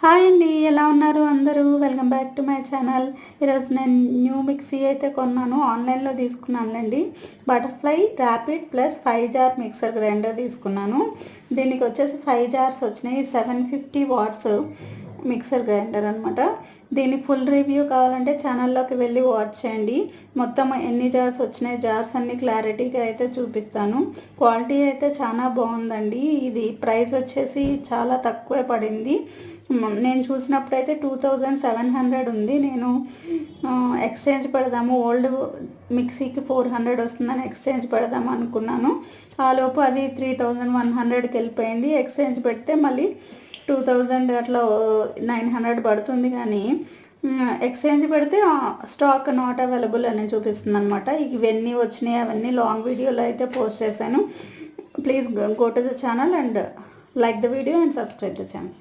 Hi అండి, ఎలా ఉన్నారు అందరూ? Welcome back to my channel. ఈరోజు నేను న్యూ మిక్సీ అయితే కొన్నాను, ఆన్లైన్లో తీసుకున్నానులేండి. Butterfly Rapid Plus 5 jar mixer grinder తీసుకున్నాను. దీనికి వచ్చేసి 5 జార్స్ వచ్చినాయి. 750 వాట్స్ మిక్సర్ గ్రైండర్ అనమాట. దీని ఫుల్ రివ్యూ కావాలంటే ఛానల్లోకి వెళ్ళి వాచ్ చేయండి. మొత్తం ఎన్ని జార్స్ వచ్చినాయి, జార్స్ అన్ని క్లారిటీగా అయితే చూపిస్తాను. క్వాలిటీ అయితే చాలా బాగుందండి. ఇది ప్రైస్ వచ్చేసి చాలా తక్కువే పడింది. నేను చూసినప్పుడైతే 2700 ఉంది. నేను ఎక్స్చేంజ్ పెడదాము, ఓల్డ్ మిక్సీకి 400 వస్తుందని ఎక్స్చేంజ్ పెడదాము అనుకున్నాను. ఆలోపు అది 3100కి వెళ్ళిపోయింది. ఎక్స్చేంజ్ పెడితే మళ్ళీ 2000 అట్లా 900 పడుతుంది. కానీ ఎక్స్చేంజ్ పెడితే స్టాక్ నాట్ అవైలబుల్ అని చూపిస్తుంది అనమాట. ఇవన్నీ వచ్చినాయి, అవన్నీ లాంగ్ వీడియోలో అయితే పోస్ట్ చేశాను. Please go to the channel and like the video and subscribe the channel.